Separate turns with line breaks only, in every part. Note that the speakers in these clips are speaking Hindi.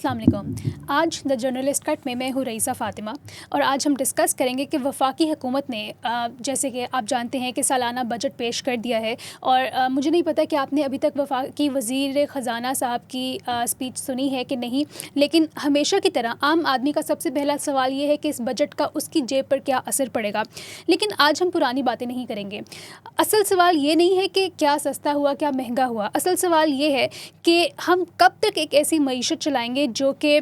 अस्सलाम वालेकुम। आज द जर्नलिस्ट कट में मैं हूँ रईसा फ़ातिमा और आज हम डिस्कस करेंगे कि वफाकी हुकूमत ने जैसे कि आप जानते हैं कि सालाना बजट पेश कर दिया है और मुझे नहीं पता कि आपने अभी तक वफाकी वज़ीर ख़ज़ाना साहब की स्पीच सुनी है कि नहीं, लेकिन हमेशा की तरह आम आदमी का सबसे पहला सवाल ये है कि इस बजट का उसकी जेब पर क्या असर पड़ेगा। लेकिन आज हम पुरानी बातें नहीं करेंगे। असल सवाल ये नहीं है कि क्या सस्ता हुआ क्या महंगा हुआ, असल सवाल ये है कि हम कब तक एक ऐसी मईशत चलाएंगे जो कि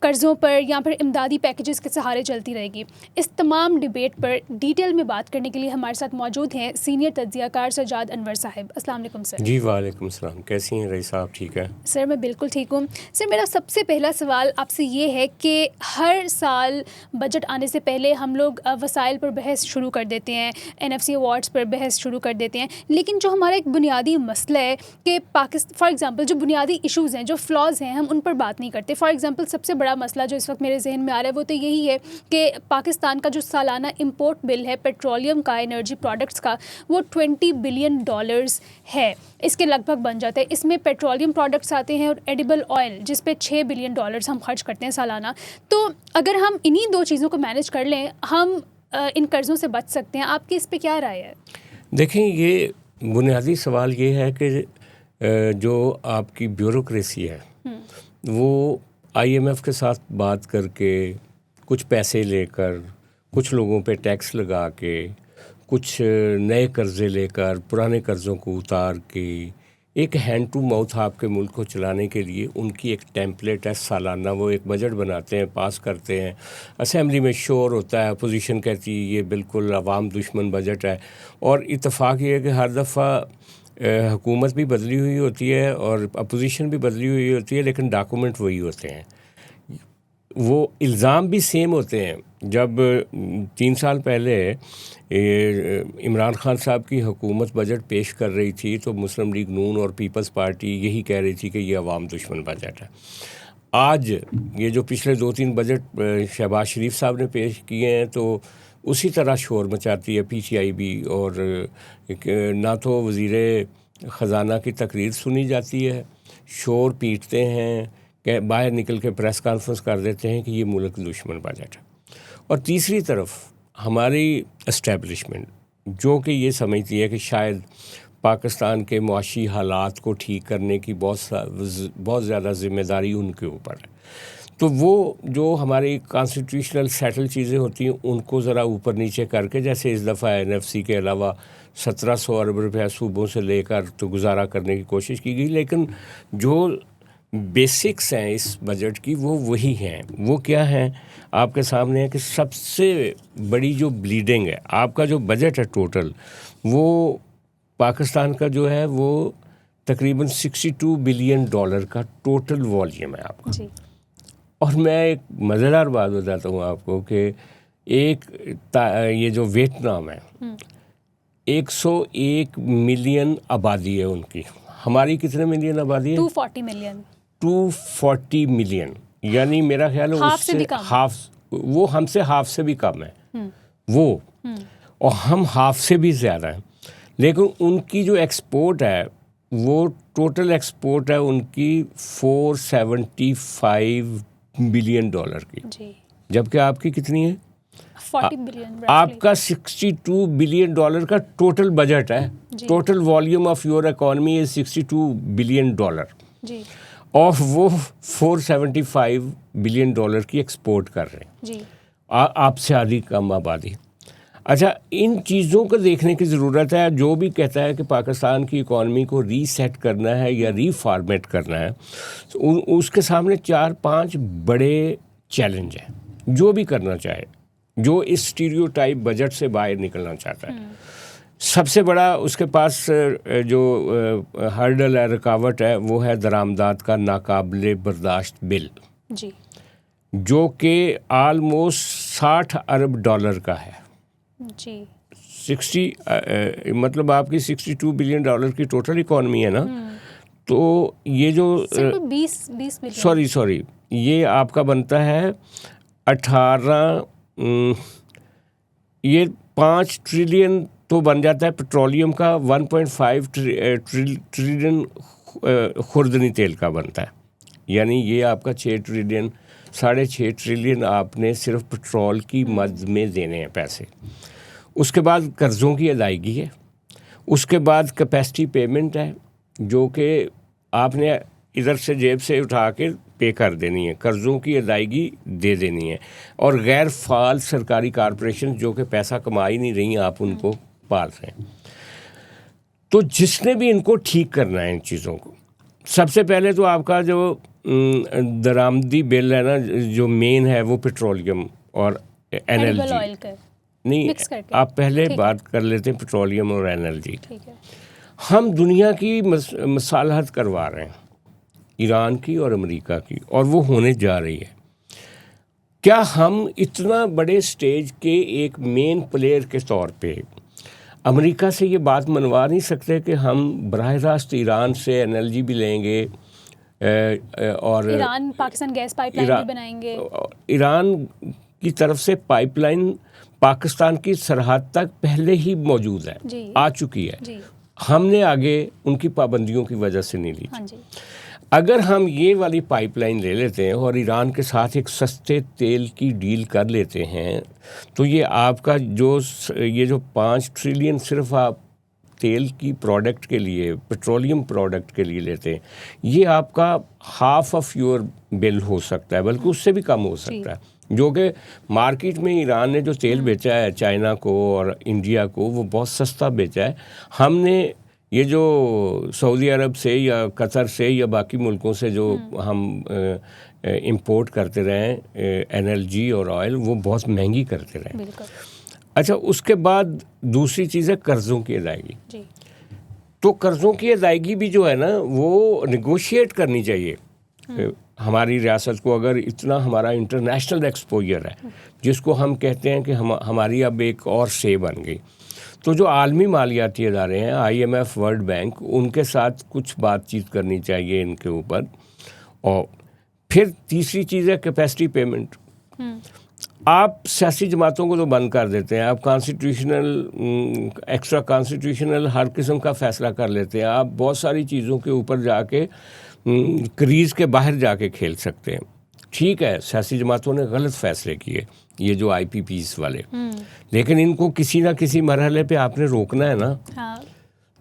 कर्ज़ों पर या फिर इमदादी पैकेजेस के सहारे चलती रहेगी। इस तमाम डिबेट पर डिटेल में बात करने के लिए हमारे साथ मौजूद हैं सीनियर तज्ज़ियाकार सज्जाद अनवर साहब। अस्सलाम वालेकुम सर।
जी वालेकुम सलाम, कैसी हैं रई साहब? ठीक है
सर, मैं बिल्कुल ठीक हूँ। सर, मेरा सबसे पहला सवाल आपसे ये है कि हर साल बजट आने से पहले हम लोग वसाइल पर बहस शुरू कर देते हैं, NFC अवार्ड्स पर बहस शुरू कर देते हैं, लेकिन जो हमारा एक बुनियादी मसला है कि पाकिस्तान फॉर एग्ज़ाम्पल जो बुनियादी इश्यूज़ हैं, जो फ्लॉज़ हैं, हम उन पर बात नहीं करते। फॉर एग्ज़ाम्पल सबसे बड़ा मसला जो इस वक्त मेरे जहन में आ रहा है वो तो यही है कि पाकिस्तान का जो सालाना इम्पोर्ट बिल है पेट्रोलियम का, एनर्जी प्रोडक्ट्स का, वो $20 बिलियन है, इसके लगभग बन जाता है। इसमें पेट्रोलियम प्रोडक्ट्स आते हैं और एडिबल ऑयल जिस पे $6 बिलियन हम खर्च करते हैं सालाना। तो अगर हम इन्हीं दो चीज़ों को मैनेज कर लें, हम इन कर्ज़ों से बच सकते हैं। आपकी इस पे क्या राय है?
देखें, ये बुनियादी सवाल ये है कि जो आपकी ब्यूरोक्रेसी है वो IMF के साथ बात करके, कुछ पैसे लेकर, कुछ लोगों पे टैक्स लगा के, कुछ नए कर्ज़े लेकर पुराने कर्ज़ों को उतार के एक हैंड टू माउथ आपके मुल्क को चलाने के लिए उनकी एक टेम्पलेट है सालाना। वो एक बजट बनाते हैं, पास करते हैं, असेंबली में शोर होता है, अपोजिशन कहती है ये बिल्कुल अवाम दुश्मन बजट है। और इत्तेफाक ये है कि हर दफ़ा हुकूमत भी बदली हुई होती है और अपोजिशन भी बदली हुई होती है, लेकिन डॉक्यूमेंट वही होते हैं, वो इल्ज़ाम भी सेम होते हैं। जब 3 साल पहले इमरान खान साहब की हुकूमत बजट पेश कर रही थी तो मुस्लिम लीग नून और पीपल्स पार्टी यही कह रही थी कि ये अवाम दुश्मन बजट है। आज ये जो पिछले 2-3 बजट शहबाज शरीफ साहब ने पेश किए हैं तो उसी तरह शोर मचाती है PTI भी, और ना तो वज़ीर ख़ज़ाना की तकरीर सुनी जाती है, शोर पीटते हैं कि बाहर निकल के प्रेस कॉन्फ्रेंस कर देते हैं कि ये मुल्क दुश्मन बजट है। और तीसरी तरफ हमारी इस्टेब्लिशमेंट जो कि ये समझती है कि शायद पाकिस्तान के मुआशी हालात को ठीक करने की बहुत ज़्यादा ज़िम्मेदारी उनके ऊपर है, तो वो जो हमारी कॉन्स्टिट्यूशनल सेटल चीज़ें होती हैं उनको ज़रा ऊपर नीचे करके, जैसे इस दफ़ा NFC के अलावा 1700 अरब रुपया सूबों से लेकर तो गुजारा करने की कोशिश की गई, लेकिन जो बेसिक्स हैं इस बजट की वो वही हैं। वो क्या हैं आपके सामने है कि सबसे बड़ी जो ब्लीडिंग है, आपका जो बजट है टोटल, वो पाकिस्तान का जो है वो तकरीबन $62 बिलियन का टोटल वॉल्यूम है आपका
जी।
और मैं एक मज़ेदार बात बताता हूँ आपको कि ये जो वियतनाम है 101 मिलियन आबादी है उनकी, हमारी कितने मिलियन आबादी है? 240 मिलियन, यानी मेरा ख्याल है उससे हाफ, वो हमसे हाफ से भी कम है वो, और हम हाफ से भी ज़्यादा हैं। लेकिन उनकी जो एक्सपोर्ट है वो टोटल एक्सपोर्ट है उनकी $475 बिलियन की, जबकि आपकी कितनी है?
40 बिलियन।
आपका $62 बिलियन का टोटल बजट है। Total volume of your economy is $62 billion
जी।
और वो $475 बिलियन की एक्सपोर्ट कर रहे हैं
जी।
आपसे आधी कम आबादी। अच्छा, इन चीज़ों को देखने की ज़रूरत है। जो भी कहता है कि पाकिस्तान की इकॉनमी को रीसेट करना है या रीफॉर्मेट करना है, उसके सामने 4-5 बड़े चैलेंज हैं। जो भी करना चाहे, जो इस स्टीरियोटाइप बजट से बाहर निकलना चाहता है, सबसे बड़ा उसके पास जो हर्डल है, रुकावट है, वो है दरामदात का नाकाबिले बर्दाश्त बिल
जी, जो
कि ऑलमोस्ट $60 अरब का है
जी।
60 मतलब आपकी $62 बिलियन की टोटल इकॉनमी है ना, तो ये जो
20 बिलियन,
सॉरी ये आपका बनता है 18, ये 5 ट्रिलियन तो बन जाता है पेट्रोलियम का, 1.5 ट्रिलियन खुर्दनी तेल का बनता है। यानी ये आपका 6 ट्रिलियन 6.5 ट्रिलियन आपने सिर्फ पेट्रोल की मद में देने हैं पैसे। उसके बाद कर्ज़ों की अदायगी है, उसके बाद कैपेसिटी पेमेंट है जो कि आपने इधर से जेब से उठा के पे कर देनी है, कर्ज़ों की अदायगी दे देनी है, और गैर फाल सरकारी कॉरपोरेशन जो कि पैसा कमा ही नहीं रही, आप उनको पाल रहे हैं। तो जिसने भी इनको ठीक करना है इन चीज़ों को, सबसे पहले तो आपका जो दरामदी बिल है ना, जो मेन है वो पेट्रोलियम और एनर्जी नहीं, आप पहले बात कर लेते हैं पेट्रोलियम और एनर्जी। हम दुनिया की मसालहत करवा रहे हैं, ईरान की और अमेरिका की, और वो होने जा रही है। क्या हम इतना बड़े स्टेज के एक मेन प्लेयर के तौर पे अमेरिका से ये बात मनवा नहीं सकते कि हम बराह रास्त ईरान से एनर्जी भी लेंगे और
ईरान पाकिस्तान गैस पाइपलाइन भी बनाएंगे?
ईरान की तरफ से पाइपलाइन पाकिस्तान की सरहद तक पहले ही मौजूद है, आ चुकी है जी। हमने आगे उनकी पाबंदियों की वजह से नहीं ली।
हाँ जी।
अगर हम ये वाली पाइपलाइन ले लेते हैं और ईरान के साथ एक सस्ते तेल की डील कर लेते हैं, तो ये आपका जो 5 ट्रिलियन सिर्फ आप तेल की प्रोडक्ट के लिए, पेट्रोलियम प्रोडक्ट के लिए लेते हैं, ये आपका हाफ ऑफ योर बिल हो सकता है, बल्कि उससे भी कम हो सकता है। जो कि मार्केट में ईरान ने जो तेल बेचा है चाइना को और इंडिया को, वो बहुत सस्ता बेचा है। हमने ये जो सऊदी अरब से या कतर से या बाकी मुल्कों से जो हम इंपोर्ट करते रहे एनर्जी और ऑयल, वो बहुत महंगी करते रहे। अच्छा, उसके बाद दूसरी चीज़ है कर्ज़ों की अदायगी जी। तो कर्ज़ों की अदायगी भी जो है ना, वो नेगोशिएट करनी चाहिए हमारी रियासत को। अगर इतना हमारा इंटरनेशनल एक्सपोजर है, जिसको हम कहते हैं कि हमारी अब एक और से बन गई, तो जो आलमी मालियाती इदारे हैं, IMF, वर्ल्ड बैंक, उनके साथ कुछ बातचीत करनी चाहिए इनके ऊपर। और फिर तीसरी चीज़ है कैपेसिटी पेमेंट। आप सियासी जमातों को तो बंद कर देते हैं, आप कॉन्स्टिट्यूशनल एक्स्ट्रा कॉन्स्टिट्यूशनल हर किस्म का फ़ैसला कर लेते हैं, आप बहुत सारी चीज़ों के ऊपर जाके क्रीज़ के बाहर जाके खेल सकते हैं। ठीक है, सियासी जमातों ने गलत फ़ैसले किए, ये जो IPPs वाले, लेकिन इनको किसी ना किसी मरहले पे आपने रोकना है ना।
हाँ,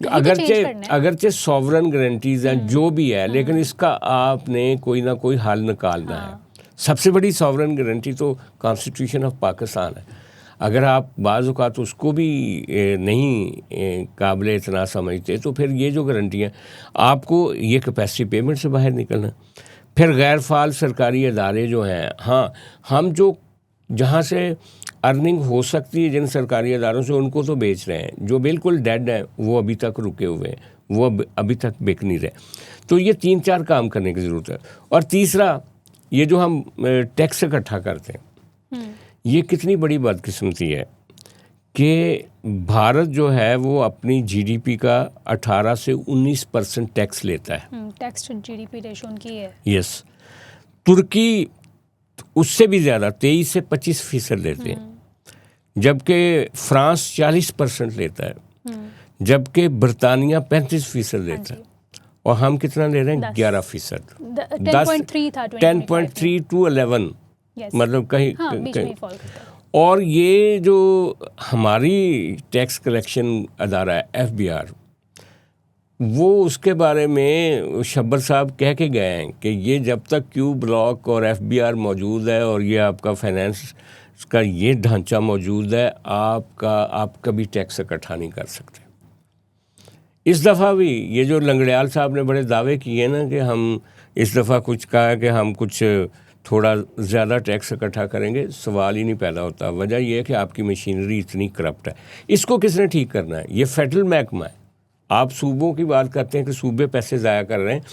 अगरचे सॉवरन गारंटीज़ हैं जो भी है, लेकिन इसका आपने कोई ना कोई हल निकालना है। सबसे बड़ी सॉवरन गारंटी तो कॉन्स्टिट्यूशन ऑफ पाकिस्तान है। अगर आप बाज़ औक़ात उसको भी नहीं काबिल इतना समझते, तो फिर ये जो गारंटी है, आपको ये कैपेसिटी पेमेंट से बाहर निकलना। फिर गैर फाल सरकारी अदारे जो हैं, हाँ, हम जो जहाँ से अर्निंग हो सकती है जिन सरकारी अदारों से, उनको तो बेच रहे हैं। जो बिल्कुल डेड हैं वो अभी तक रुके हुए हैं, वो अभी तक बिक नहीं रहे। तो ये 3-4 काम करने की ज़रूरत है। और तीसरा, ये जो हम टैक्स इकट्ठा करते हैं, ये कितनी बड़ी बदकिस्मती है कि भारत जो है वो अपनी GDP का 18 से 19% टैक्स लेता है।
टैक्स टू GDP रेशो उनकी है।
यस। तुर्की उससे भी ज़्यादा 23 से 25% लेते हैं, जबकि फ्रांस 40% लेता है, जबकि बरतानिया 35% लेता है, और हम कितना ले रहे हैं? 11%। 10.3 to 11, मतलब कहीं। और ये जो हमारी टैक्स कलेक्शन अदारा है FBR, वो उसके बारे में शब्बर साहब कह के गए हैं कि ये जब तक क्यू ब्लॉक और FBR मौजूद है और ये आपका फाइनेंस का ये ढांचा मौजूद है, आप कभी टैक्स इकट्ठा नहीं कर सकते। इस दफ़ा भी ये जो लंगड़ियाल साहब ने बड़े दावे किए ना कि हम इस दफ़ा कुछ कहा कि हम कुछ थोड़ा ज़्यादा टैक्स इकट्ठा करेंगे, सवाल ही नहीं पैदा होता। वजह यह है कि आपकी मशीनरी इतनी करप्ट है। इसको किसने ठीक करना है? ये फेडरल महकमा है। आप सूबों की बात करते हैं कि सूबे पैसे ज़ाया कर रहे हैं,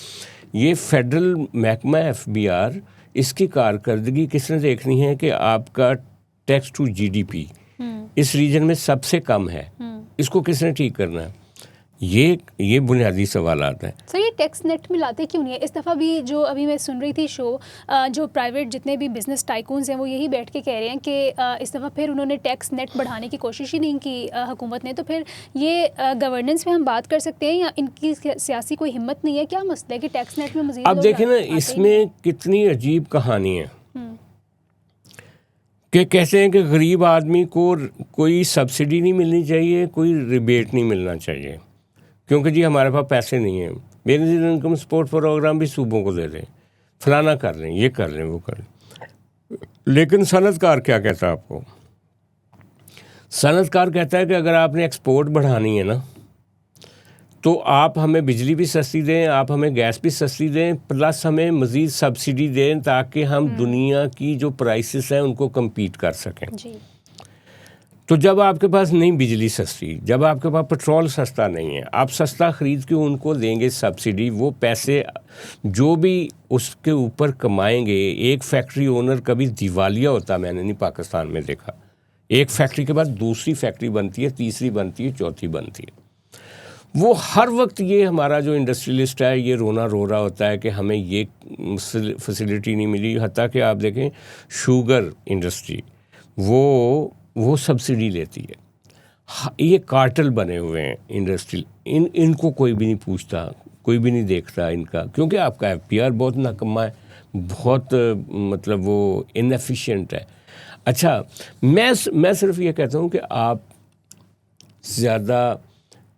ये फेडरल महकमा FBR, इसकी कारकर्दगी किसने देखनी है कि आपका टैक्स टू GDP इस रीजन में सबसे कम है, इसको किसने ठीक करना है? ये बुनियादी सवालात हैं।
सर ये टैक्स नेट में लाते क्यों नहीं है? इस दफ़ा भी जो अभी मैं सुन रही थी शो, जो प्राइवेट जितने भी बिज़नेस टाइकून्स हैं वो यही बैठ के कह रहे हैं कि इस दफ़ा फिर उन्होंने टैक्स नेट बढ़ाने की कोशिश ही नहीं की हुकूमत ने। तो फिर ये गवर्नेंस में हम बात कर सकते हैं या इनकी सियासी कोई हिम्मत नहीं है? क्या मसला है कि टैक्स नेट में मज़ीद
अब देखें ना, इसमें कितनी अजीब कहानी है कि कहते हैं कि गरीब आदमी को कोई सब्सिडी नहीं मिलनी चाहिए, कोई रिबेट नहीं मिलना चाहिए, क्योंकि जी हमारे पास पैसे नहीं हैं। बेनिफिट इनकम सपोर्ट प्रोग्राम भी सूबों को दे दें, फलाना कर लें, ये कर लें, वो कर लें। लेकिन सनतकार क्या कहता है आपको? सनतकार कहता है कि अगर आपने एक्सपोर्ट बढ़ानी है ना, तो आप हमें बिजली भी सस्ती दें, आप हमें गैस भी सस्ती दें, प्लस हमें मज़ीद सब्सिडी दें, ताकि हम दुनिया की जो प्राइसेस हैं उनको compete कर सकें
जी।
तो जब आपके पास नहीं बिजली सस्ती, जब आपके पास पेट्रोल सस्ता नहीं है, आप सस्ता ख़रीद के उनको देंगे सब्सिडी, वो पैसे जो भी उसके ऊपर कमाएंगे। एक फैक्ट्री ओनर कभी दिवालिया होता मैंने नहीं पाकिस्तान में देखा। एक फैक्ट्री के बाद दूसरी फैक्ट्री बनती है, तीसरी बनती है, चौथी बनती है। वो हर वक्त ये हमारा जो इंडस्ट्रियलिस्ट है ये रोना रो रहा होता है कि हमें ये फैसिलिटी नहीं मिली। हत्ता कि आप देखें शुगर इंडस्ट्री वो सब्सिडी लेती है। ये कार्टेल बने हुए हैं इंडस्ट्री, इनको कोई भी नहीं पूछता, कोई भी नहीं देखता इनका, क्योंकि आपका FPR बहुत नाकम्मा है, बहुत मतलब वो इनएफिशिएंट है। अच्छा, मैं सिर्फ ये कहता हूँ कि आप ज़्यादा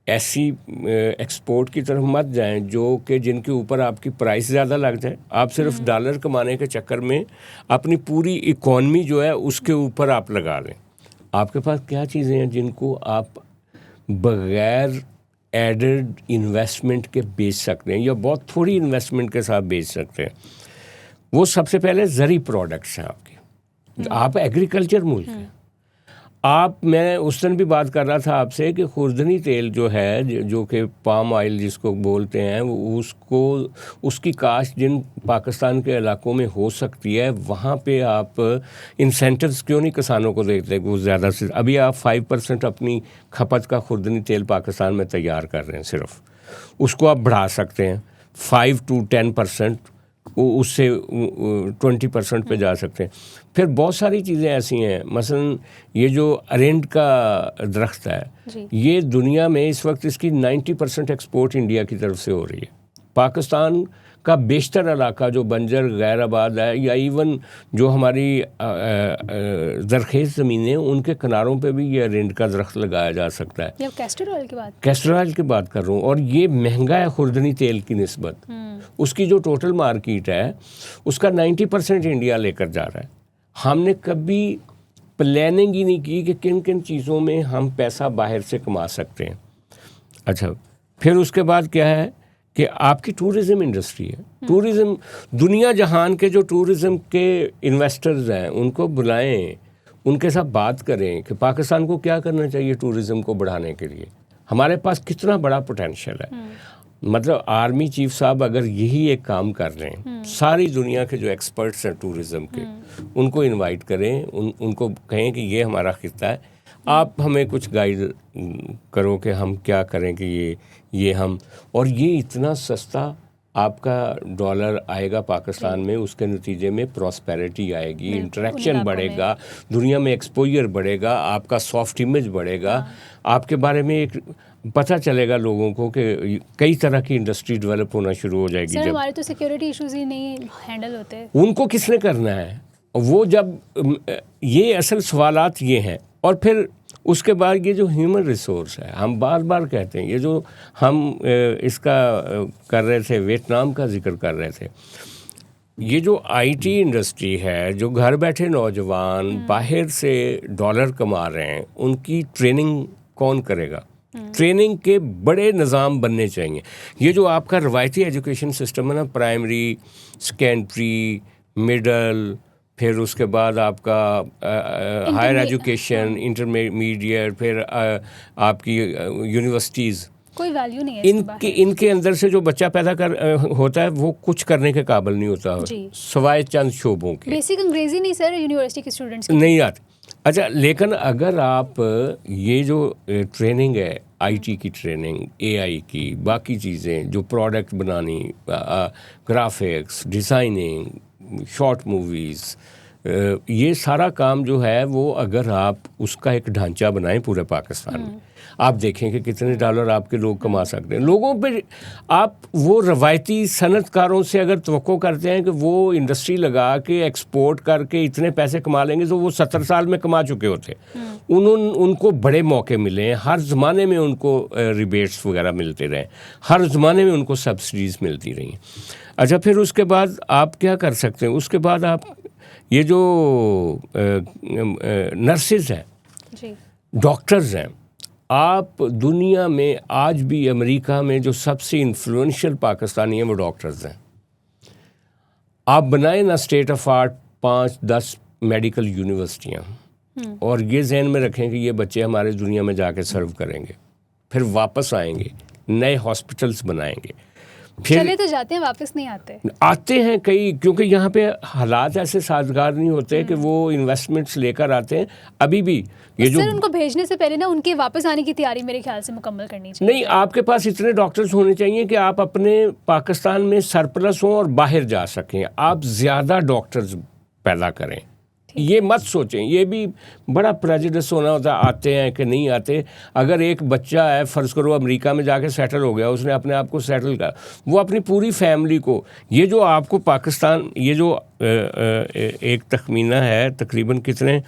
ऐसी एक्सपोर्ट की तरफ मत जाएं जो कि जिनके ऊपर आपकी प्राइस ज़्यादा लग जाए। आप सिर्फ डॉलर कमाने के चक्कर में अपनी पूरी इकॉनमी जो है उसके ऊपर आप लगा लें। आपके पास क्या चीज़ें हैं जिनको आप बग़ैर एडेड इन्वेस्टमेंट के बेच सकते हैं या बहुत थोड़ी इन्वेस्टमेंट के साथ बेच सकते हैं? वो सबसे पहले ज़री प्रोडक्ट्स हैं आपके। आप एग्रीकल्चर मुल्क हैं। मैं उस दिन भी बात कर रहा था आपसे कि खुर्दनी तेल जो है, जो कि पाम ऑयल जिसको बोलते हैं, उसकी काश्त जिन पाकिस्तान के इलाकों में हो सकती है, वहाँ पे आप इंसेंटिव्स क्यों नहीं किसानों को देते? वो ज़्यादा से अभी आप 5% अपनी खपत का खुर्दनी तेल पाकिस्तान में तैयार कर रहे हैं, सिर्फ उसको आप बढ़ा सकते हैं 5 to 10%, उससे 20% पे जा सकते हैं। फिर बहुत सारी चीज़ें ऐसी हैं, मसलन ये जो अरेंड का दरख्त है, ये दुनिया में इस वक्त इसकी 90% एक्सपोर्ट इंडिया की तरफ से हो रही है। पाकिस्तान का बेशतर इलाका जो बंजर गैराबाद है या इवन जो हमारी ज़रखेज़ ज़मीनें, उनके किनारों पे भी ये अरेंड का दरख्त लगाया जा सकता है।
कैस्टर ऑयल
की बात कर रहा हूँ, और ये महंगा है खुर्दनी तेल की निस्बत। उसकी जो टोटल मार्केट है उसका 90% इंडिया लेकर जा रहा है। हमने कभी प्लानिंग ही नहीं की कि किन किन चीज़ों में हम पैसा बाहर से कमा सकते हैं। अच्छा, फिर उसके बाद क्या है कि आपकी टूरिज़म इंडस्ट्री है। टूरिज़म, दुनिया जहान के जो टूरिज़म के इन्वेस्टर्स हैं उनको बुलाएं, उनके साथ बात करें कि पाकिस्तान को क्या करना चाहिए टूरिज़म को बढ़ाने के लिए। हमारे पास कितना बड़ा पोटेंशियल है। मतलब आर्मी चीफ साहब अगर यही एक काम कर रहे हैं, सारी दुनिया के जो एक्सपर्ट्स हैं टूरिज़म के, उनको इनवाइट करें, उनको कहें कि ये हमारा खित्ता है, आप हमें कुछ गाइड करो कि हम क्या करें कि ये हम, और ये इतना सस्ता आपका डॉलर आएगा पाकिस्तान में, उसके नतीजे में प्रॉस्पेरिटी आएगी, इंटरेक्शन बढ़ेगा, दुनिया में एक्सपोजर बढ़ेगा, आपका सॉफ्ट इमेज बढ़ेगा, आपके बारे में एक पता चलेगा लोगों को कि कई तरह की इंडस्ट्री डेवलप होना शुरू हो जाएगी।
सर, हमारे तो सिक्योरिटी इश्यूज ही नहीं हैंडल होते।
उनको किसने करना है? वो जब ये असल सवालात ये हैं। और फिर उसके बाद ये जो ह्यूमन रिसोर्स है, हम बार बार कहते हैं, ये जो हम इसका कर रहे थे, वियतनाम का जिक्र कर रहे थे, ये जो IT इंडस्ट्री है, जो घर बैठे नौजवान बाहर से डॉलर कमा रहे हैं, उनकी ट्रेनिंग कौन करेगा? ट्रेनिंग के बड़े निज़ाम बनने चाहिए। ये जो आपका रवायती एजुकेशन सिस्टम है ना, प्राइमरी, सेकेंडरी, मिडल, फिर उसके बाद आपका हायर एजुकेशन, इंटरमीडिएट, फिर आपकी यूनिवर्सिटीज़,
कोई वैल्यू नहीं है
इनके अंदर से जो बच्चा पैदा होता है वो कुछ करने के काबिल नहीं होता, सवाए चंद शोबों के।
बेसिक अंग्रेजी नहीं सर यूनिवर्सिटी के स्टूडेंट्स
नहीं आती। अच्छा, लेकिन अगर आप ये जो ट्रेनिंग है आईटी की ट्रेनिंग, एआई की, बाकी चीज़ें जो प्रोडक्ट बनानी, ग्राफिक्स, डिज़ाइनिंग, शॉर्ट मूवीज़, ये सारा काम जो है वो अगर आप उसका एक ढांचा बनाएं पूरे पाकिस्तान में, आप देखें कि कितने डॉलर आपके लोग कमा सकते हैं। लोगों पे आप वो रवायती सनतकारों से अगर तवक्को करते हैं कि वो इंडस्ट्री लगा के एक्सपोर्ट करके इतने पैसे कमा लेंगे, तो वो 70 साल में कमा चुके होते। उनको बड़े मौके मिले हैं, हर ज़माने में उनको रिबेट्स वगैरह मिलते रहे, हर ज़माने में उनको सब्सिडीज़ मिलती रही। अच्छा, फिर उसके बाद आप क्या कर सकते हैं? उसके बाद आप ये जो नर्सेज हैं, डॉक्टर्स हैं, आप दुनिया में आज भी अमेरिका में जो सबसे इन्फ्लुएंशियल पाकिस्तानी हैं वो डॉक्टर्स हैं। आप बनाए ना स्टेट ऑफ आर्ट 5-10 मेडिकल यूनिवर्सिटियाँ, और ये जहन में रखें कि ये बच्चे हमारे दुनिया में जाके सर्व करेंगे, फिर वापस आएंगे, नए हॉस्पिटल्स बनाएंगे, फिर
चले तो जाते हैं, वापस नहीं
आते हैं कई, क्योंकि यहाँ पे हालात ऐसे साजगार नहीं होते कि वो इन्वेस्टमेंट्स लेकर आते हैं। अभी भी ये जो
उनको भेजने से पहले ना उनके वापस आने की तैयारी मेरे ख्याल से मुकम्मल करनी चाहिए।
नहीं, आपके पास इतने डॉक्टर्स होने चाहिए कि आप अपने पाकिस्तान में सरप्लस हों और बाहर जा सकें। आप ज़्यादा डॉक्टर्स पैदा करें, ये मत सोचें। ये भी बड़ा प्रेजुडिस होना होता है, आते हैं कि नहीं आते। अगर एक बच्चा है, फ़र्ज़ करो अमेरिका में जाके सेटल हो गया, उसने अपने आप को सेटल कर, वो अपनी पूरी फैमिली को, ये जो आपको पाकिस्तान, ये जो एक तखमीना है तकरीबन कितने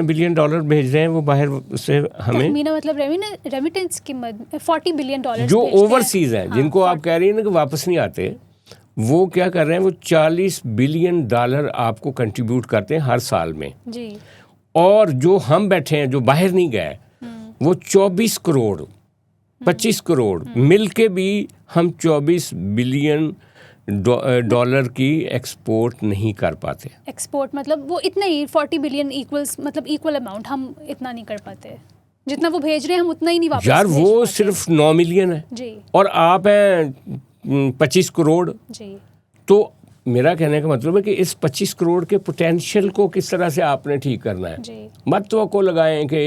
बिलियन डॉलर भेज रहे हैं वो बाहर से हमें,
तखमीना मतलब रेमिटेंस की 40 बिलियन डॉलर
जो ओवरसीज़ हैं, जिनको आप कह रही हैं ना कि वापस नहीं आते, वो क्या कर रहे हैं, वो 40 बिलियन डॉलर आपको कंट्रीब्यूट करते हैं हर साल में
जी।
और जो हम बैठे हैं, जो बाहर नहीं गए, वो 24 करोड़ 25 करोड़ मिल के भी हम 24 बिलियन डॉलर की एक्सपोर्ट नहीं कर पाते।
एक्सपोर्ट मतलब वो इतना ही 40 बिलियन इक्वल्स, मतलब इक्वल अमाउंट हम इतना नहीं कर पाते। जितना वो भेज रहे हैं हम उतना ही नहीं वापस
यार, वो सिर्फ 9 मिलियन है
जी, और
आप हैं 25 करोड़ जी। तो मेरा कहने का मतलब है कि इस 25 करोड़ के पोटेंशियल को किस तरह से आपने ठीक करना है जी। मत तो को लगाएं कि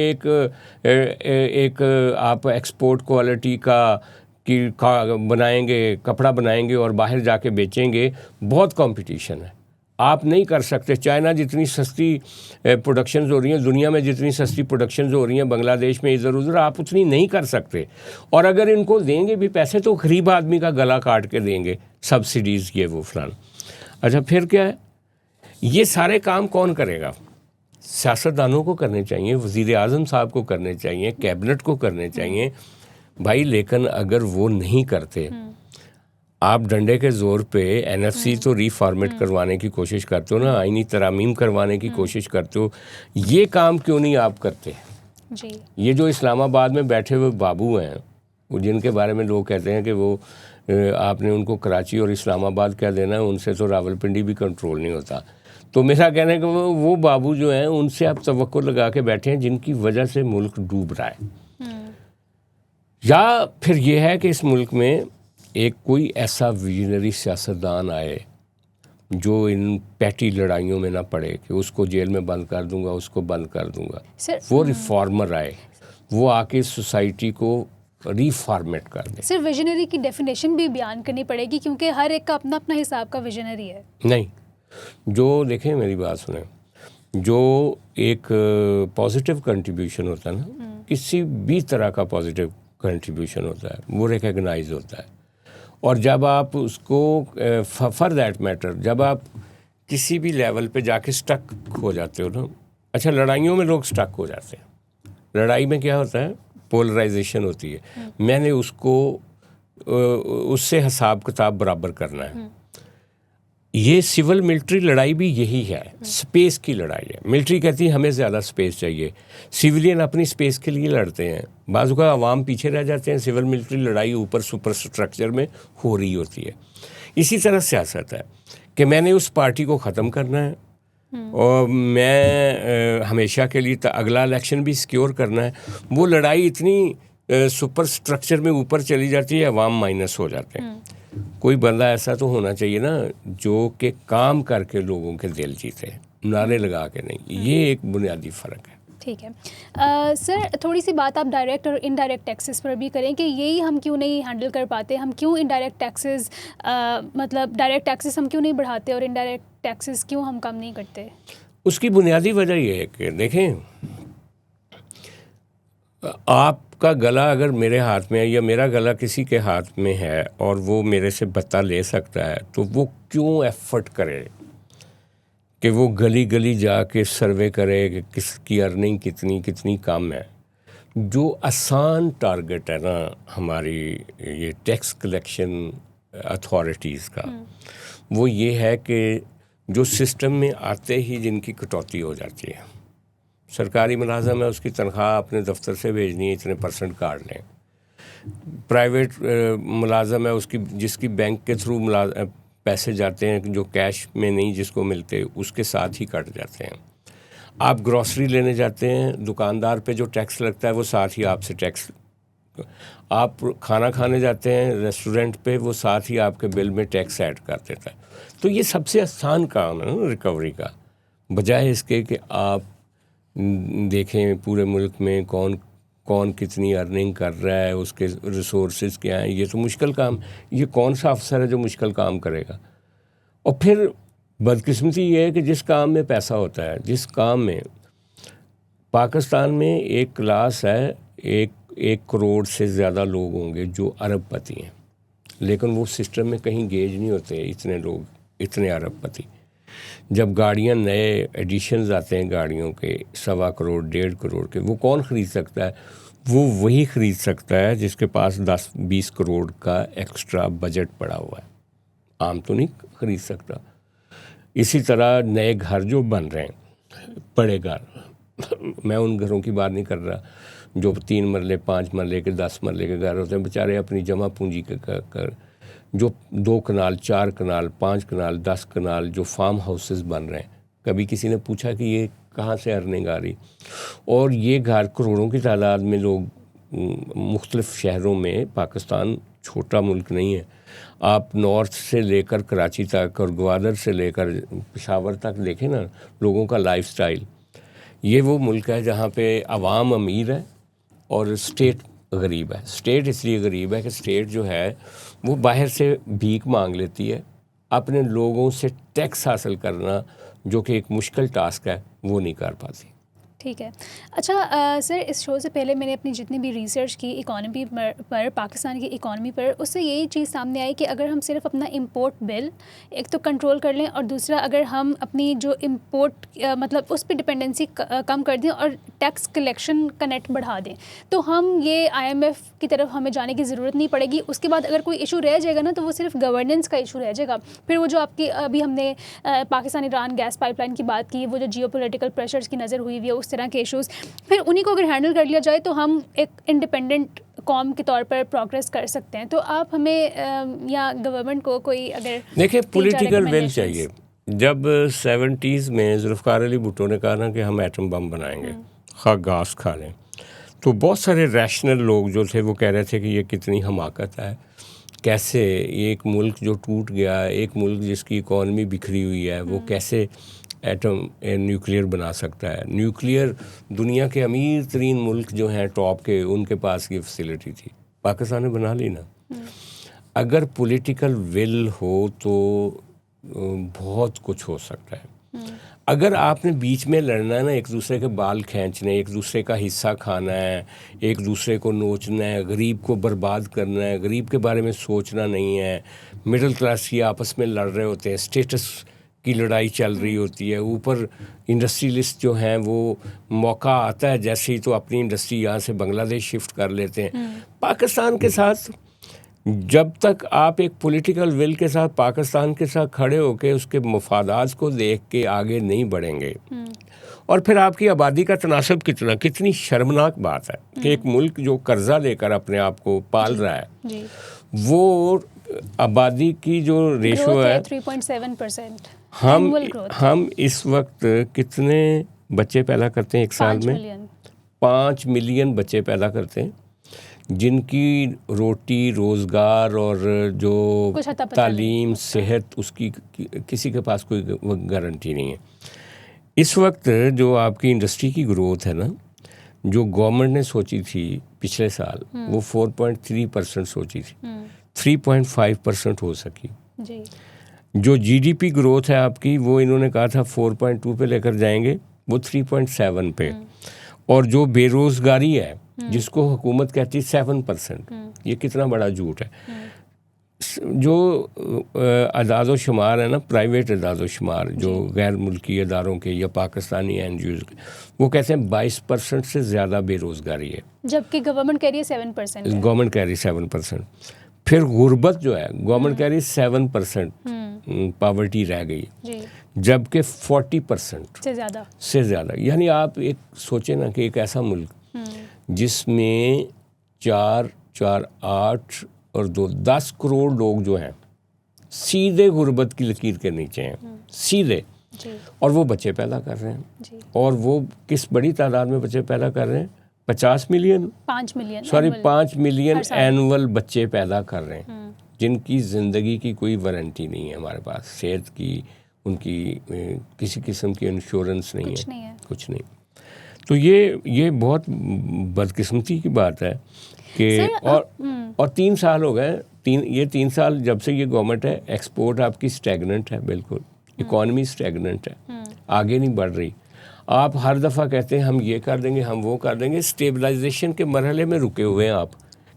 एक आप एक्सपोर्ट क्वालिटी का बनाएंगे, कपड़ा बनाएंगे और बाहर जाके बेचेंगे। बहुत कंपटीशन है, आप नहीं कर सकते। चाइना जितनी सस्ती प्रोडक्शंस हो रही हैं, दुनिया में जितनी सस्ती प्रोडक्शंस हो रही हैं, बांग्लादेश में इधर उधर, आप उतनी नहीं कर सकते। और अगर इनको देंगे भी पैसे तो गरीब आदमी का गला काट के देंगे, सब्सिडीज़ ये वो फलान। अच्छा, फिर क्या है, ये सारे काम कौन करेगा? सियासतदानों को करने चाहिए, वज़ीर आज़म साहब को करने चाहिए, कैबिनेट को करने चाहिए भाई। लेकिन अगर वो नहीं करते, आप डंडे के ज़ोर पे एनएफसी तो रीफॉर्मेट करवाने की कोशिश करते हो ना, आईनी तरामीम करवाने की कोशिश करते हो, ये काम क्यों नहीं आप करते जी? ये जो इस्लामाबाद में बैठे हुए बाबू हैं, वो जिनके बारे में लोग कहते हैं कि वो आपने उनको कराची और इस्लामाबाद क्या देना है, उनसे तो रावलपिंडी भी कंट्रोल नहीं होता। तो मेरा कहना है कि वो बाबू जो हैं, उनसे आप तवक्को लगा के बैठे हैं जिनकी वजह से मुल्क डूब रहा है। या फिर ये है कि इस मुल्क में एक कोई ऐसा विजनरी सियासतदान आए जो इन पैटी लड़ाइयों में ना पड़े कि उसको जेल में बंद कर दूंगा, उसको बंद कर दूंगा। वो रिफॉर्मर आए, वो आके सोसाइटी को रिफॉर्मेट कर दे।
सिर्फ विजनरी की डेफिनेशन भी बयान करनी पड़ेगी, क्योंकि हर एक का अपना अपना हिसाब का विजनरी है।
नहीं, जो देखें, मेरी बात सुने, जो एक पॉजिटिव कंट्रीब्यूशन होता है ना, किसी भी तरह का पॉजिटिव कंट्रीब्यूशन होता है, वो रिकग्नाइज होता है। और जब आप उसको फॉर दैट मैटर, जब आप किसी भी लेवल पे जाके स्टक हो जाते हो ना, अच्छा, लड़ाइयों में लोग स्टक हो जाते हैं। लड़ाई में क्या होता है, पोलराइजेशन होती है। मैंने उसको उससे हिसाब किताब बराबर करना है। ये सिविल मिलिट्री लड़ाई भी यही है, स्पेस की लड़ाई है। मिलिट्री कहती है हमें ज़्यादा स्पेस चाहिए, सिविलियन अपनी स्पेस के लिए लड़ते हैं। बाज़ का आवाम पीछे रह जाते हैं, सिविल मिलिट्री लड़ाई ऊपर सुपर स्ट्रक्चर में हो रही होती है। इसी तरह सियासत है कि मैंने उस पार्टी को ख़त्म करना है और मैं हमेशा के लिए अगला इलेक्शन भी सिक्योर करना है। वो लड़ाई इतनी सुपर स्ट्रक्चर में ऊपर चली जाती है, अवाम माइनस हो जाते हैं। कोई बंदा ऐसा तो होना चाहिए ना जो कि काम करके लोगों के दिल जीते, नारे लगा के नहीं। ये एक बुनियादी फ़र्क है।
ठीक है। सर, थोड़ी सी बात आप डायरेक्ट और इनडायरेक्ट टैक्सेस पर भी करें कि यही हम क्यों नहीं हैंडल कर पाते, हम क्यों इनडायरेक्ट टैक्सेस मतलब डायरेक्ट टैक्सेस हम क्यों नहीं बढ़ाते और इनडायरेक्ट टैक्सेस क्यों हम कम नहीं करते?
उसकी बुनियादी वजह ये है कि देखें, आपका गला अगर मेरे हाथ में है या मेरा गला किसी के हाथ में है और वो मेरे से भत्ता ले सकता है, तो वो क्यों एफर्ट करे कि वो गली गली जाके सर्वे करे कि किसकी अर्निंग कितनी कम है। जो आसान टारगेट है ना हमारी ये टैक्स कलेक्शन अथॉरिटीज़ का, वो ये है कि जो सिस्टम में आते ही जिनकी कटौती हो जाती है, सरकारी मुलाजम है उसकी तनख्वाह अपने दफ्तर से भेजनी है, इतने % काट लें। प्राइवेट मुलाजम है उसकी जिसकी बैंक के थ्रू पैसे जाते हैं जो कैश में नहीं जिसको मिलते, उसके साथ ही कट जाते हैं। आप ग्रॉसरी लेने जाते हैं, दुकानदार पे जो टैक्स लगता है वो साथ ही आपसे टैक्स, आप खाना खाने जाते हैं रेस्टोरेंट पे, वो साथ ही आपके बिल में टैक्स ऐड कर देता है। तो ये सबसे आसान काम है ना रिकवरी का, बजाय इसके कि आप देखें पूरे मुल्क में कौन कौन कितनी अर्निंग कर रहा है, उसके रिसोर्सेज क्या हैं। ये तो मुश्किल काम, ये कौन सा अफसर है जो मुश्किल काम करेगा। और फिर बदकिस्मती ये है कि जिस काम में पैसा होता है, जिस काम में पाकिस्तान में एक क्लास है, एक करोड़ से ज़्यादा लोग होंगे जो अरबपति हैं, लेकिन वो सिस्टम में कहीं गेज नहीं होते इतने लोग, इतने अरबपति। जब गाड़ियाँ नए एडिशंस आते हैं गाड़ियों के 1.25 करोड़ 1.5 करोड़ के, वो कौन ख़रीद सकता है? वो वही ख़रीद सकता है जिसके पास 10-20 करोड़ का एक्स्ट्रा बजट पड़ा हुआ है, आम तो नहीं ख़रीद सकता। इसी तरह नए घर जो बन रहे हैं, बड़े घर, मैं उन घरों की बात नहीं कर रहा जो 3 मरले 5 मरले के 10 मरले के घर होते हैं, बेचारे अपनी जमा पूंजी के कर जो 2 कनाल 4 कनाल 5 कनाल 10 कनाल जो फार्म हाउसेस बन रहे हैं, कभी किसी ने पूछा कि ये कहाँ से अर्निंग आ रही? और ये घर करोड़ों की तादाद में लोग मुख्तलिफ़ शहरों में, पाकिस्तान छोटा मुल्क नहीं है, आप नॉर्थ से लेकर कराची तक और ग्वादर से लेकर पेशावर तक देखें ना लोगों का लाइफस्टाइल। ये वो मुल्क है जहाँ पे अवाम अमीर है और स्टेट गरीब है। स्टेट इसलिए गरीब है कि स्टेट जो है वो बाहर से भीख मांग लेती है, अपने लोगों से टैक्स हासिल करना जो कि एक मुश्किल टास्क है वो नहीं कर पाती।
ठीक है। अच्छा सर, इस शो से पहले मैंने अपनी जितनी भी रिसर्च की इकॉनमी पर पाकिस्तान की इकॉनमी पर, उससे यही चीज़ सामने आई कि अगर हम सिर्फ अपना इंपोर्ट बिल एक तो कंट्रोल कर लें और दूसरा अगर हम अपनी जो इंपोर्ट मतलब उस पर डिपेंडेंसी कम कर दें और टैक्स कलेक्शन का नेट बढ़ा दें, तो हम ये IMF की तरफ हमें जाने की ज़रूरत नहीं पड़ेगी। उसके बाद अगर कोई इशू रह जाएगा ना तो वो सिर्फ गवर्नेंस का इशू रह जाएगा। फिर वो जो आपकी अभी हमने पाकिस्तान ईरान गैस पाइपलाइन की बात की, वो जो जियोपॉलिटिकल प्रेशर्स की नज़र हुई हुई है, उस तरह के इश्यूज़, फिर उन्हीं को अगर हैंडल कर लिया जाए तो हम एक इंडिपेंडेंट कौम के तौर पर प्रोग्रेस कर सकते हैं। तो आप हमें या गवर्नमेंट को कोई अगर
देखिए पॉलिटिकल विल चाहिए। जब 70s में जुल्फ़िकार अली भुट्टो ने कहा ना कि हम एटम बम बनाएंगे, खा घास खा लें, तो बहुत सारे रैशनल लोग जो थे वो कह रहे थे कि ये कितनी हमाकत है, कैसे एक मुल्क जो टूट गया, एक मुल्क जिसकी इकॉनमी बिखरी हुई है, वो कैसे एटम न्यूक्लियर बना सकता है। न्यूक्लियर दुनिया के अमीर तरीन मुल्क जो हैं टॉप के, उनके पास ये फैसिलिटी थी, पाकिस्तान ने बना ली ना। अगर पॉलिटिकल विल हो तो बहुत कुछ हो सकता है। अगर आपने बीच में लड़ना है ना, एक दूसरे के बाल खींचने, एक दूसरे का हिस्सा खाना है, एक दूसरे को नोचना है, गरीब को बर्बाद करना है, गरीब के बारे में सोचना नहीं है, मिडिल क्लास की आपस में लड़ रहे होते हैं, स्टेटस की लड़ाई चल रही होती है, ऊपर इंडस्ट्रियलिस्ट जो हैं वो मौका आता है जैसे ही तो अपनी इंडस्ट्री यहाँ से बांग्लादेश शिफ्ट कर लेते हैं। पाकिस्तान के साथ जब तक आप एक पॉलिटिकल विल के साथ पाकिस्तान के साथ खड़े होकर उसके मफादात को देख के आगे नहीं बढ़ेंगे, और फिर आपकी आबादी का तनासब कितनी शर्मनाक बात है कि एक मुल्क जो कर्जा लेकर अपने आप को पाल रहा है, वो आबादी की जो रेशो है
3.7%।
हम इस वक्त कितने बच्चे पैदा करते हैं एक साल में? 5 मिलियन बच्चे पैदा करते हैं, जिनकी रोटी रोज़गार और जो तालीम सेहत उसकी किसी के पास कोई गारंटी नहीं है। इस वक्त जो आपकी इंडस्ट्री की ग्रोथ है ना, जो गवर्नमेंट ने सोची थी पिछले साल, वो 4.3% सोची थी, 3.5% हो सकी
जी।
जो जीडीपी ग्रोथ है आपकी, वो इन्होंने कहा था 4.2 पे लेकर जाएंगे, वो 3.7 पे। और जो बेरोज़गारी है जिसको हुकूमत कहती है 7%, ये कितना बड़ा झूठ है। जो अदाद शुमार है ना, प्राइवेट अदाद शुमार जो गैर मुल्की अदारों के या पाकिस्तानी एनजीओज़ के, वो कहते हैं 22% से ज़्यादा बेरोज़गारी है,
जबकि गवर्नमेंट कह रही है 7% है।
गवर्नमेंट कह रही है 7%। फिर गुर्बत जो है, गवर्नमेंट कह रही है 7% पावर्टी रह गई, जबकि 40% से ज़्यादा। यानी आप एक सोचें ना कि एक ऐसा मुल्क जिसमें 8 और 10 करोड़ लोग जो हैं सीधे गुर्बत की लकीर के नीचे हैं, सीधे, और वो बच्चे पैदा कर रहे हैं। और वो किस बड़ी तादाद में बच्चे पैदा कर रहे हैं, 5 मिलियन एनुअल बच्चे पैदा कर रहे हैं, जिनकी ज़िंदगी की कोई वारंटी नहीं है हमारे पास, सेहत की, उनकी किसी किस्म की इंश्योरेंस नहीं है, कुछ नहीं। तो ये बहुत बदकिस्मती की बात है कि और 3 साल हो गए, 3 साल जब से ये गवर्नमेंट है, एक्सपोर्ट आपकी स्टैगनेंट है, बिल्कुल इकॉनमी स्टैगनेंट है, आगे नहीं बढ़ रही। आप हर दफ़ा कहते हैं हम ये कर देंगे, हम वो कर देंगे, स्टेबलाइजेशन के मरहले में रुके हुए हैं आप,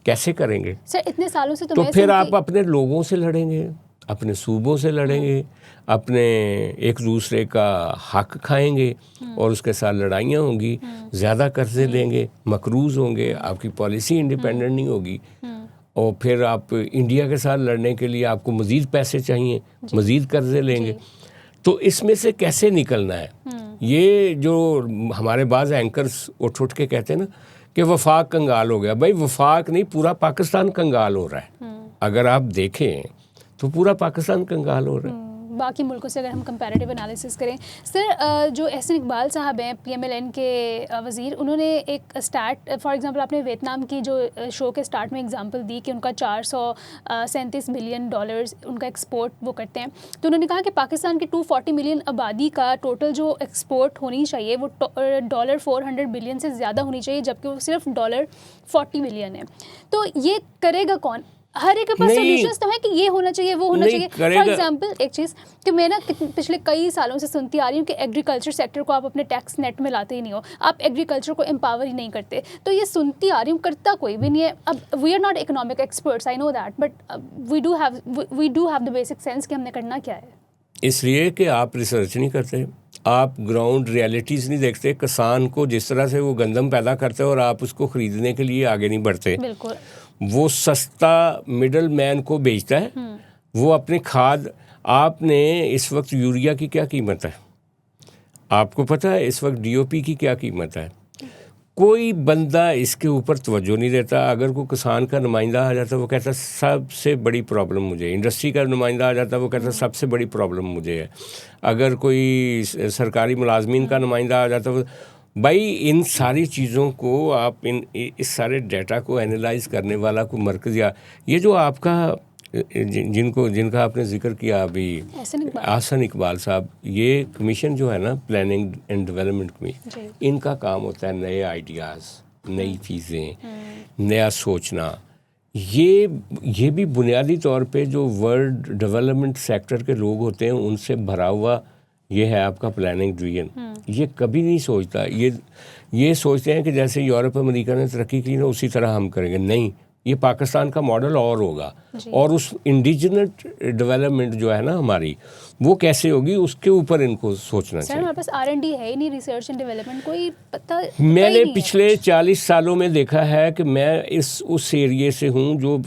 कैसे करेंगे
सर इतने सालों से?
तो फिर आप अपने लोगों से लड़ेंगे, अपने सूबों से लड़ेंगे, अपने एक दूसरे का हक खाएंगे और उसके साथ लड़ाइयाँ होंगी, ज़्यादा कर्जे लेंगे, मकरूज़ होंगे, आपकी पॉलिसी इंडिपेंडेंट नहीं होगी, और फिर आप इंडिया के साथ लड़ने के लिए आपको मज़ीद पैसे चाहिए, मज़ीद कर्जे लेंगे। तो इसमें से कैसे निकलना है? ये जो हमारे बाज़ एंकर्स उठ के कहते हैं ना कि वफाक कंगाल हो गया, भाई वफाक नहीं, पूरा पाकिस्तान कंगाल हो रहा है। अगर आप देखें तो पूरा पाकिस्तान कंगाल हो रहा है।
बाकी मुल्कों से अगर हम कंपैरेटिव एनालिसिस करें सर, जो एहसन इकबाल साहब हैं PMLN के वज़ीर, उन्होंने एक स्टार्ट, फॉर एग्जांपल आपने वियतनाम की जो शो के स्टार्ट में एग्जांपल दी कि उनका 437 मिलियन डॉलर्स उनका एक्सपोर्ट वो करते हैं, तो उन्होंने कहा कि पाकिस्तान की 240 मिलियन आबादी का टोटल जो एक्सपोर्ट होनी चाहिए वो $400 बिलियन से ज़्यादा होनी चाहिए, जबकि वो सिर्फ $40 मिलियन है। तो ये करेगा कौन? हर एक के पास सॉल्यूशंस तो है कि ये होना चाहिए, वो होना चाहिए। फॉर एग्जांपल एक चीज़ कि मैं ना पिछले कई सालों से सुनती आ रही हूँ कि एग्रीकल्चर सेक्टर को आप अपने टैक्स नेट में लाते ही नहीं हो, आप एग्रीकल्चर को एम्पावर ही नहीं करते। तो ये सुनती आ रही हूँ, करता कोई भी नहीं है। अब we are not economic experts, I know that, but we do have the basic sense कि हमने करना क्या है।
इसलिए कि आप रिसर्च नहीं करते, आप ग्राउंड रियलिटीज़ नहीं देखते। किसान को जिस तरह से वो गंदम पैदा करते हैं और आप उसको ख़रीदने के लिए आगे नहीं बढ़ते।
बिल्कुल,
वो सस्ता मिडल मैन को बेचता है, वो अपनी खाद। आपने इस वक्त यूरिया की क्या कीमत है आपको पता है? इस वक्त DOP की क्या कीमत है? कोई बंदा इसके ऊपर तवज्जो नहीं देता। अगर कोई किसान का नुमाइंदा आ जाता है वो कहता सबसे बड़ी प्रॉब्लम मुझे, इंडस्ट्री का नुमाइंदा आ जाता है वो कहता सबसे बड़ी प्रॉब्लम मुझे है। अगर कोई सरकारी मुलाजमीन का नुमाइंदा आ जाता है, भाई इन सारी चीज़ों को आप इस सारे डाटा को एनालाइज करने वाला कोई मरकज़, या ये जो आपका जिनका आपने जिक्र किया अभी, एहसन इकबाल साहब, ये कमीशन जो है ना, प्लानिंग एंड डेवलपमेंट कमीशन, इनका काम होता है नए आइडियाज़, नई चीज़ें, नया सोचना। ये भी बुनियादी तौर पे जो वर्ल्ड डेवलपमेंट सेक्टर के लोग होते हैं उनसे भरा हुआ ये है आपका प्लानिंग डिवीजन। ये कभी नहीं सोचता, ये सोचते हैं कि जैसे यूरोप अमेरिका ने तरक्की की ना उसी तरह हम करेंगे। नहीं, ये पाकिस्तान का मॉडल और होगा, और उस इंडिजिनस डेवलपमेंट जो है ना हमारी, वो कैसे होगी उसके ऊपर इनको सोचना चाहिए।
हमारे पास R&D है ही नहीं, रिसर्च एंड डेवलपमेंट कोई पता
मैंने पिछले 40 सालों में देखा है कि मैं उस एरिए से हूँ जो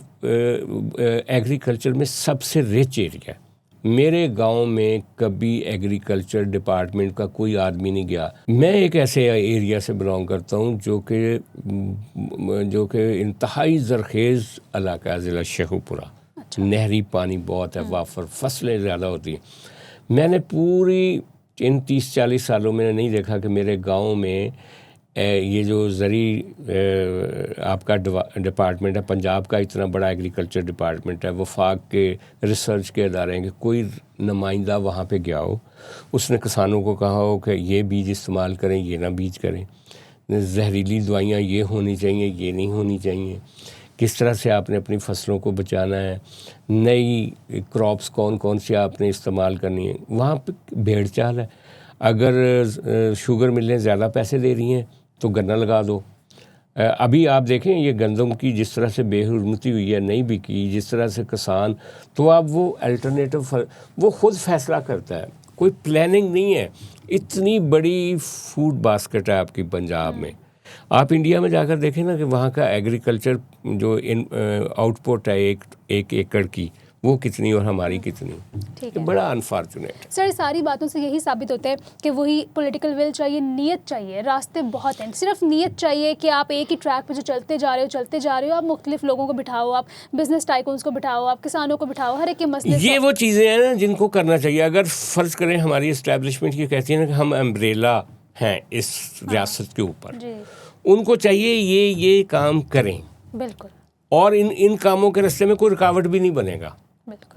एग्रीकल्चर में सबसे रिच एरिया। मेरे गांव में कभी एग्रीकल्चर डिपार्टमेंट का कोई आदमी नहीं गया। मैं एक ऐसे एरिया से बिलोंग करता हूं जो कि इंतहाई ज़रखेज़ इलाका है, ज़िला शेखुपुरा। नहरी पानी बहुत है, वाफर फसलें ज़्यादा होती हैं। मैंने पूरी इन 30-40 सालों में नहीं देखा कि मेरे गांव में ये जो ज़री आपका डिपार्टमेंट है, पंजाब का इतना बड़ा एग्रीकल्चर डिपार्टमेंट है, वफाक के रिसर्च के अदारे हैं कि कोई नुमाइंदा वहाँ पे गया हो, उसने किसानों को कहा हो कि ये बीज इस्तेमाल करें, ये ना बीज करें, जहरीली दवाइयाँ ये होनी चाहिए, ये नहीं होनी चाहिए, किस तरह से आपने अपनी फसलों को बचाना है, नई क्रॉप्स कौन कौन सी आपने इस्तेमाल करनी है। वहाँ पे भेड़ चाल है। अगर शुगर मिलें ज़्यादा पैसे दे रही हैं तो गन्ना लगा दो। अभी आप देखें ये गंदम की जिस तरह से बेहुरमती हुई है, नहीं बिकी, जिस तरह से किसान, तो अब वो अल्टरनेटिव वो ख़ुद फैसला करता है, कोई प्लानिंग नहीं है। इतनी बड़ी फूड बास्केट है आपकी पंजाब में। आप इंडिया में जाकर देखें ना कि वहाँ का एग्रीकल्चर जो आउटपुट है एक एकड़ की, वो कितनी और हमारी कितनी।
ठीक है,
बड़ा अनफॉर्चुनेट है
सर। सारी बातों से यही साबित होता है कि वही पॉलिटिकल विल चाहिए, नीयत चाहिए। रास्ते बहुत हैं, सिर्फ नीयत चाहिए कि आप एक ही ट्रैक पे जो चलते जा रहे हो, आप मुख्तलिफ लोगों को बिठाओ, आप बिजनेस टाइकून्स को बिठाओ, आप किसानों को बिठाओ, हर एक के मसले।
ये वो चीज़ें हैं ना जिनको करना चाहिए। अगर फ़र्ज़ करें हमारी इस्टेब्लिशमेंट ये कहती है ना कि हम अम्ब्रेला हैं इस रियासत के ऊपर, उनको चाहिए ये काम करें।
बिल्कुल। और
इन कामों के रास्ते में कोई रुकावट भी नहीं बनेगा,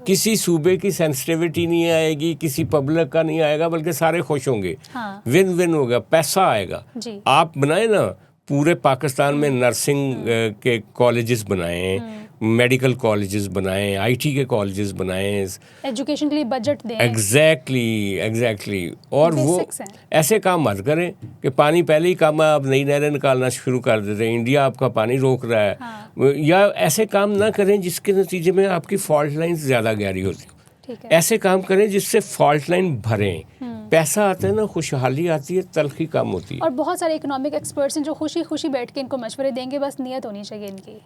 किसी सूबे की सेंसिटिविटी नहीं आएगी, किसी पब्लिक का नहीं आएगा, बल्कि सारे खुश होंगे। हाँ। विन विन होगा, पैसा आएगा। आप बनाए ना पूरे पाकिस्तान में नर्सिंग के कॉलेजेस बनाएं, मेडिकल कॉलेजेस बनाएं, आईटी के कॉलेजेस बनाएं,
एजुकेशन के लिए बजट दें।
एग्जैक्टली। और वो ऐसे काम मत करें कि पानी पहले ही काम आप नई नहरें निकालना शुरू कर देते हैं, इंडिया आपका पानी रोक रहा है। हाँ। या ऐसे काम ना करें जिसके नतीजे में आपकी फॉल्ट लाइन ज़्यादा गहरी होती है। ऐसे काम करें जिससे फॉल्ट लाइन भरें, पैसा आता है ना, खुशहाली आती है, तलखी कम होती है।
और बहुत सारे इकोनॉमिक एक्सपर्ट्स हैं जो खुशी खुशी बैठ के इनको मशवरे देंगे, बस नीयत होनी चाहिए इनकी।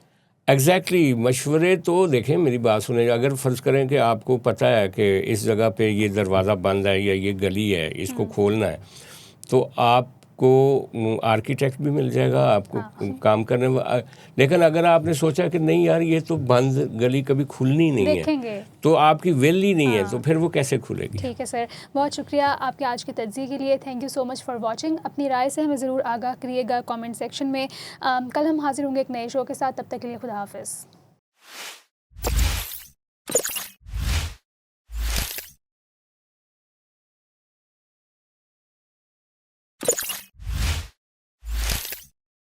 एग्जैक्टली मशवरे तो देखें, मेरी बात सुने, अगर फ़र्ज़ करें कि आपको पता है कि इस जगह पे ये दरवाज़ा बंद है या ये गली है, इसको खोलना है, तो आपको आर्किटेक्ट भी मिल जाएगा आपको। हाँ। काम करने। लेकिन अगर आपने सोचा कि नहीं यार ये तो बंद गली कभी खुलनी नहीं है, तो आपकी विल ही नहीं। हाँ। है, तो फिर वो कैसे खुलेगी।
ठीक है सर, बहुत शुक्रिया आपके आज की तज्ज़िये के लिए। Thank you so much for watching. अपनी राय से हमें ज़रूर आगाह करिएगा कमेंट सेक्शन में। कल हम हाजिर होंगे एक नए शो के साथ, तब तक के लिए खुदा हाफिज़।